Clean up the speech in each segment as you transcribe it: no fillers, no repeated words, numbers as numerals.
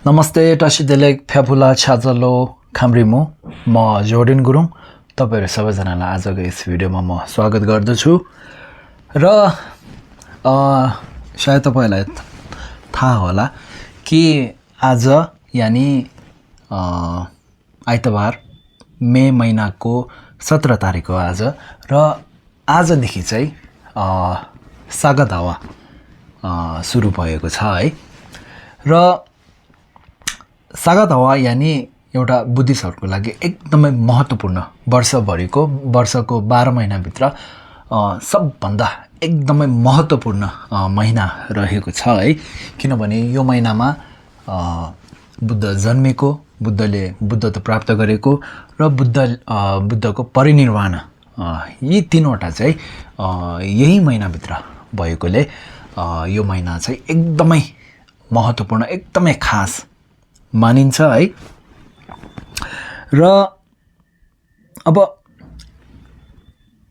नमस्ते टसिदेलेक फ्याफुला छ्याजलो खाम्रिमु म जोर्डिन गुरुङ तपाईहरु सबैजनालाई आजको यस भिडियोमा म स्वागत गर्दछु र सायद तपाईलाई थाहा होला कि आज यानी आइतबार मे महिनाको 17 तारिक हो आज र आजदेखि चाहिँ सागत हावा सुरु भएको छ है र सागत हावा यानी एउटा बुद्धिस्टहरुको लागि एकदमै महत्त्वपूर्ण वर्षको 12 महिनाभित्र सबभन्दा एकदमै महत्त्वपूर्ण महिना रहेको छ है किनभने यो महिनामा बुद्ध जन्मेको बुद्धत्व प्राप्त गरेको र बुद्धको परिनिर्वाण यी तीनवटा चाहिँ यही महिनाभित्र भएकोले यो महिना चाहिँ एकदमै महत्त्वपूर्ण एकदमै खास मानिन्छ है र अब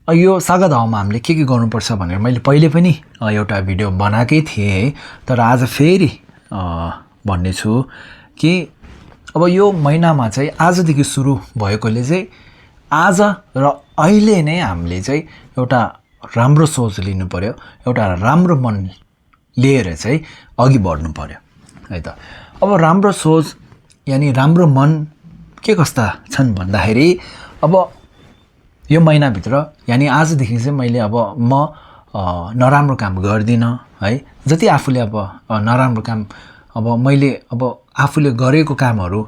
यो सागत हावामा हामीले के गर्नुपर्छ भनेर मैले पहिले पनि एउटा भिडियो बनाएकै थिएँ है तर आज फेरि भन्ने छु कि अब यो महिनामा चाहिँ आजदेखि सुरु भएकोले चाहिँ आज र अहिले नै हामीले चाहिँ एउटा राम्रो सोच लिनु पर्यो एउटा राम्रो मन लिएर चाहिँ अघि बढ्नु पर्यो है त अब राम्रो सोच यानी राम्रो मन के कस्ता छन् भन्दाखेरि अब यो महिनाभित्र यानी आजदेखि चाहिँ मैले अब म नराम्रो काम गर्दिन है जति आफूले अब नराम्रो काम अब मैले अब आफूले गरेको कामहरू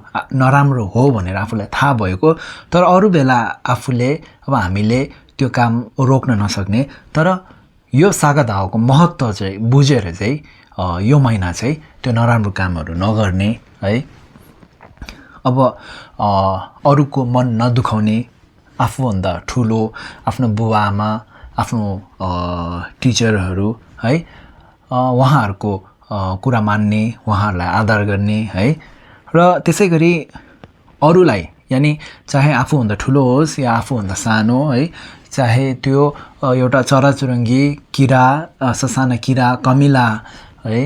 नराम्रो हो भनेर आफूलाई थाहा भएको तर अरू बेला आफूले अब हामीले त्यो काम रोक्न नसक्ने तर यो सागत हावाको महत्त्व चाहिँ बुझेर चाहिँ यो महिना चाहिँ त्यो नराम्रो कामहरू नगर्ने है अब अरूको मन नदुखाउने आफूभन्दा ठुलो आफ्नो बुवा आमा आफ्नो टिचरहरू है उहाँहरूको कुरा मान्ने उहाँहरूलाई आदर गर्ने है र त्यसै गरी अरूलाई यानी चाहे आफूभन्दा ठुलो होस् या आफूभन्दा सानो है चाहे त्यो एउटा चराचुरुङ्गी किरा ससाना किरा कमिला है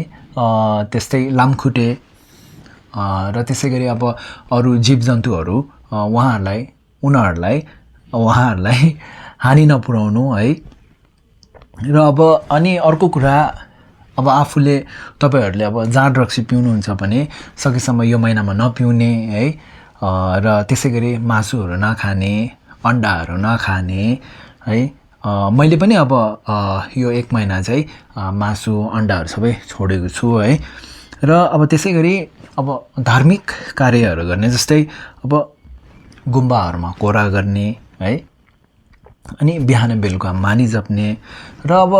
त्यस्तै लामखुट्टे र त्यसै गरी अब अरू जीवजन्तुहरू उहाँहरूलाई हानि नपुर्याउनु है र अब अनि अर्को कुरा अब आफूले तपाईहरुले अब जाँड रक्सी पिउनुहुन्छ भने सकेसम्म यो महिनामा नपिउने है र त्यसै गरी मासुहरू नखाने अन्डाहरू नखाने है मैले पनि अब यो एक महिना चाहिँ मासु अन्डाहरू सबै छोडेको छु है र अब त्यसै गरी अब धार्मिक कार्यहरू गर्ने जस्तै अब गुम्बाहरूमा कोरा गर्ने है अनि बिहान बेलुका मानी जप्ने र अब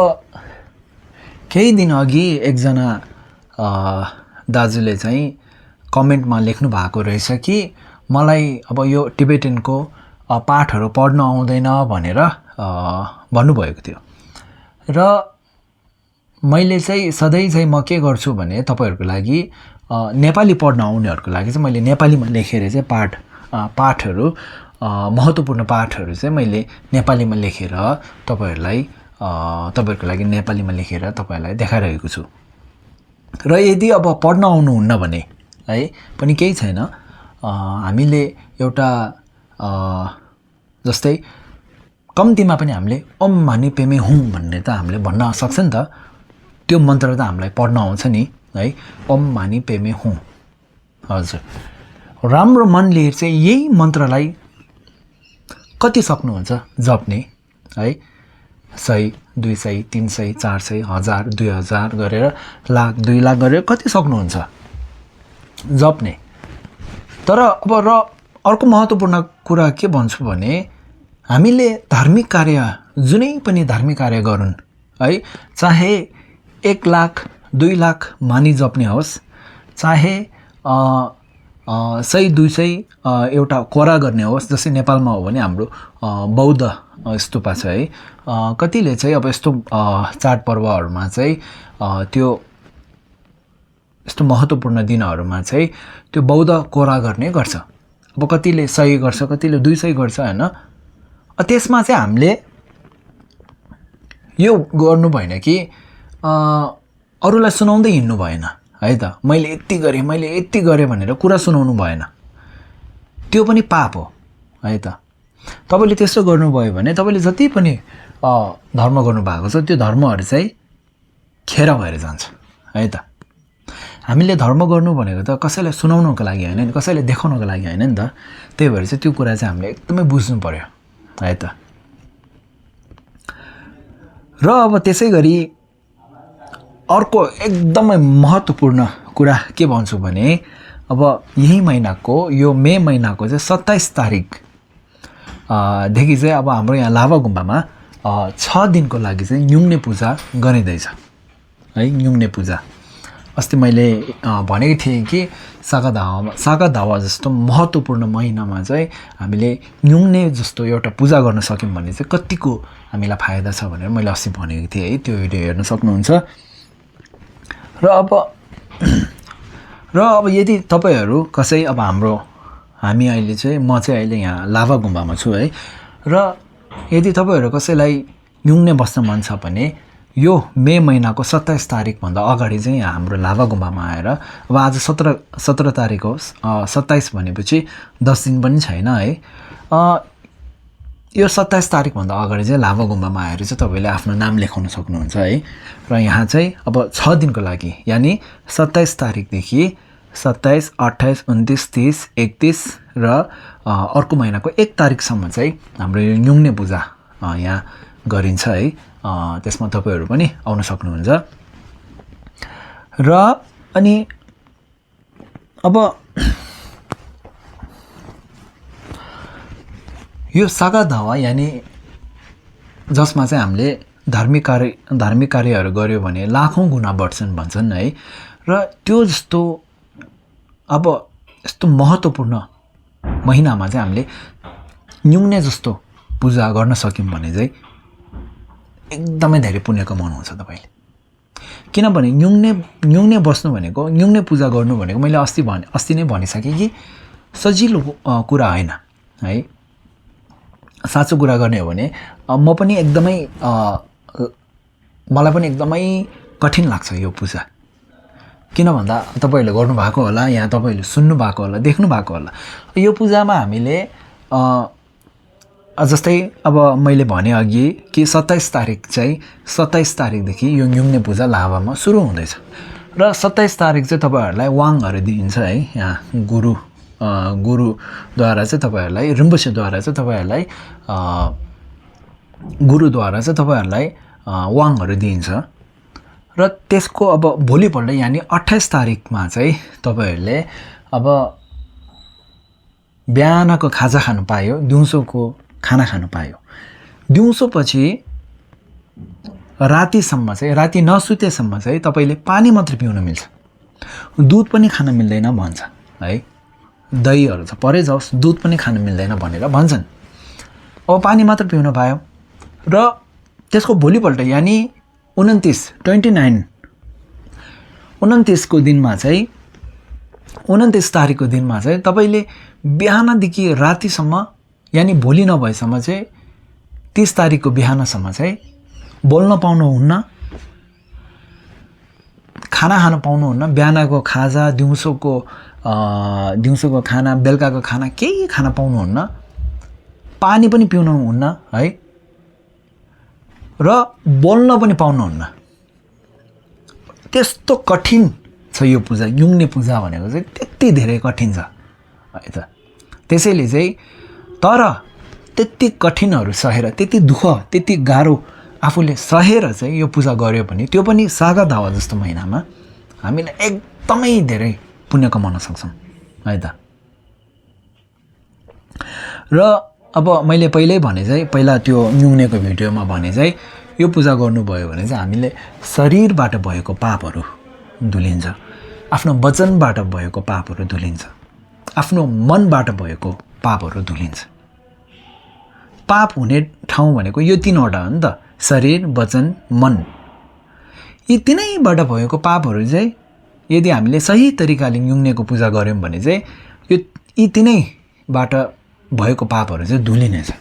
केही दिन अघि एकजना दाजुले चाहिँ कमेन्टमा लेख्नु भएको रहेछ कि मलाई अब यो टिबेटनको पाठहरू पढ्न आउँदैन भनेर भन्नुभएको थियो र मैले चाहिँ सधैँ चाहिँ म के गर्छु भने तपाईहरुको लागि नेपाली पढ्न आउनेहरुको लागि चाहिँ मैले नेपालीमा लेखेर चाहिँ पाठहरू महत्त्वपूर्ण पाठहरू चाहिँ मैले नेपालीमा लेखेर तपाईहरुको लागि नेपालीमा लेखेर तपाईहरुलाई देखाइरहेको छु र यदि अब पढ्न आउनुहुन्न भने है पनि केही छैन हामीले एउटा जस्तै कम्तीमा पनि हामीले ओम मानी पेमे हुँ भन्ने त हामीले भन्न सक्छ नि त त्यो मन्त्र त हामीलाई पढ्न आउँछ नि है ओम मानी पेमे हुँ हजुर राम्रो मन लिएर चाहिँ यही मन्त्रलाई कति सक्नुहुन्छ जप्ने है 100 200 300 400 1000 2000 गरेर लाख 2 लाख गरेर कति सक्नुहुन्छ जप्ने तर अब र अर्को महत्त्वपूर्ण कुरा के भन्छु भने हामीले धार्मिक कार्य जुनै पनि धार्मिक कार्य गरून् है चाहे 1 लाख 2 लाख मानी जप्ने होस् चाहे 100 200 एउटा कोरा गर्ने होस् जस्तै नेपालमा हो भने हाम्रो बौद्ध स्तूपा छ है कतिले चाहिँ अब यस्तो चाडपर्वहरुमा चाहिँ त्यो यस्तो महत्त्वपूर्ण दिनहरुमा चाहिँ त्यो बौद्ध कोरा गर्ने गर्छ अब कतिले 100 गर्छ कतिले 200 गर्छ हैन त्यसमा चाहिँ हामीले यो गर्नु भएन कि अरूलाई सुनाउँदै हिँड्नु भएन है त। मैले यति गरेँ भनेर कुरा सुनाउनु भएन, त्यो पनि पाप हो है त। तपाईँले त्यसो गर्नुभयो भने तपाईँले जति पनि धर्म गर्नुभएको छ त्यो धर्महरू चाहिँ खेर भएर जान्छ है त। हामीले धर्म गर्नु भनेको त कसैलाई सुनाउनको लागि होइन नि, कसैलाई देखाउनको लागि होइन नि त। त्यही भएर चाहिँ त्यो कुरा चाहिँ हामीले एकदमै बुझ्नु पर्यो है त। र अब त्यसै गरी अर्को एकदमै महत्त्वपूर्ण कुरा के भन्छु भने अब यही महिनाको यो मे महिनाको चाहिँ 27 तारिकदेखि चाहिँ अब हाम्रो यहाँ लाभा गुम्बामा 6 दिनको लागि चाहिँ न्युङ्ने पूजा गरिँदैछ है। न्युङ्ने पूजा अस्ति मैले भनेको थिएँ कि सागा दावा जस्तो महत्त्वपूर्ण महिनामा चाहिँ हामीले न्युङ्ने जस्तो एउटा पूजा गर्न सक्यौँ भने चाहिँ कतिको हामीलाई फाइदा छ भनेर मैले अस्ति भनेको थिएँ है। त्यो भिडियो हेर्न सक्नुहुन्छ। र अब यदि तपाईँहरू कसै अब हामी अहिले चाहिँ म चाहिँ अहिले यहाँ लाभा गुम्बामा छु है। र यदि तपाईँहरू कसैलाई न्युङ्ने बस्न मन छ भने यो मे महिनाको 27 तारिकभन्दा अगाडि चाहिँ यहाँ हाम्रो लाभा गुम्बामा आएर, अब आज 17 तारिक हो, 27 भनेपछि 10 दिन पनि छैन है। यो 27 तारिकभन्दा अगाडि चाहिँ लाभा गुम्बामा आएर चाहिँ तपाईँले आफ्नो नाम लेखाउन सक्नुहुन्छ है। र यहाँ चाहिँ अब 6 दिनको लागि यानि 27 तारिकदेखि 27, 28, 29, 30, 31 र अर्को महिनाको 1 तारिकसम्म चाहिँ हाम्रो यो न्युङ्ने पूजा यहाँ गरिन्छ है। त्यसमा तपाईँहरू पनि आउन सक्नुहुन्छ। र अनि अब यो सागा दावा यानि जसमा चाहिँ हामीले धार्मिक कार्यहरू गर्यो भने लाखौँ गुणा बढ्छन् भन्छन् है। र त्यो जस्तो अब यस्तो महत्त्वपूर्ण महिनामा चाहिँ हामीले न्युङ्ने जस्तो पूजा गर्न सक्यौँ भने चाहिँ एकदमै धेरै पुण्य कमाउनुहुन्छ तपाईँले। किनभने न्युङ्ने बस्नु भनेको, न्युङ्ने पूजा गर्नु भनेको मैले अस्ति नै भनिसकेँ कि सजिलो कुरा होइन है। साँचो कुरा गर्ने हो भने मलाई पनि एकदमै कठिन लाग्छ यो पूजा। किन भन्दा तपाईँहरूले गर्नुभएको होला, यहाँ तपाईँहरूले सुन्नुभएको होला, देख्नु भएको होला। यो पूजामा हामीले जस्तै अब मैले भने अघि कि 27 तारिकदेखि यो न्युङ्ने पूजा लाभामा सुरु हुँदैछ। र 27 तारिक चाहिँ तपाईँहरूलाई वाङहरू दिइन्छ है। यहाँ गुरुद्वारा चाहिँ तपाईँहरूलाई, रिम्पोछेद्वारा चाहिँ तपाईँहरूलाई गुरुद्वारा चाहिँ तपाईँहरूलाई वाङहरू दिइन्छ। र त्यसको अब भोलिपल्ट यानि 28 तारिकमा चाहिँ तपाईँहरूले अब बिहानको खाजा खानु पायो, दिउँसोको खाना खानु पायो। दिउँसोपछि रातिसम्म चाहिँ, राति नसुतेसम्म चाहिँ तपाईँले पानी मात्र पिउन मिल्छ, दुध पनि खान मिल्दैन भन्छ है। दहीहरू छ परै जाओस्, दुध पनि खान मिल्दैन भनेर भन्छन्। अब पानी मात्र पिउन पायो। र त्यसको भोलिपल्ट यानि 29 तारिकको दिनमा चाहिँ तपाईँले बिहानदेखि रातिसम्म यानि भोलि नभएसम्म चाहिँ 30 तारिकको बिहानसम्म चाहिँ बोल्न पाउनुहुन्न, खाना खान पाउनुहुन्न। बिहानको खाजा, दिउँसोको खाना, बेलुकाको खाना केही खान पाउनुहुन्न, पानी पनि पिउनुहुन्न है। र बोल्न पनि पाउनुहुन्न। त्यस्तो कठिन छ यो पूजा। न्युङ्ने पूजा भनेको चाहिँ त्यति धेरै कठिन छ है त। त्यसैले चाहिँ तर त्यति कठिनहरू सहेर, त्यति दुःख, त्यति गाह्रो आफूले सहेर चाहिँ यो पूजा गर्यो भने, त्यो पनि सागा दावा जस्तो महिनामा हामीले एकदमै धेरै पुण्य कमाउन सक्छौँ है त। र अब मैले पहिला त्यो न्युङ्नेको भिडियोमा भने चाहिँ यो पूजा गर्नुभयो भने चाहिँ हामीले शरीरबाट भएको पापहरू धुलिन्छ, आफ्नो वचनबाट भएको पापहरू धुलिन्छ, आफ्नो मनबाट भएको पापहरू धुलिन्छ। पाप हुने ठाउँ भनेको यो 3वटा हो नि त, शरीर, वचन, मन। यी तीनैबाट भएको पापहरू चाहिँ यदि हामीले सही तरिकाले न्युङ्नेको पूजा गऱ्यौँ भने चाहिँ यी तीनैबाट भएको पापहरू चाहिँ धुलिनेछ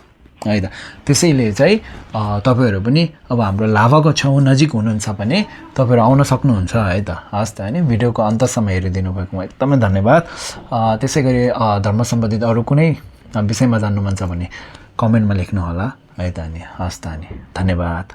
है त। त्यसैले चाहिँ तपाईँहरू पनि अब हाम्रो लाभाको छेउ नजिक हुनुहुन्छ भने तपाईँहरू आउन सक्नुहुन्छ है त। हस् त होइन, भिडियोको अन्तसम्म हेरिदिनु भएकोमा एकदमै धन्यवाद। त्यसै गरी धर्म सम्बन्धित अरू कुनै विषयमा जान्नु मन छ भने कमेन्टमा लेख्नु होला है त अनि। हस् त अनि, धन्यवाद।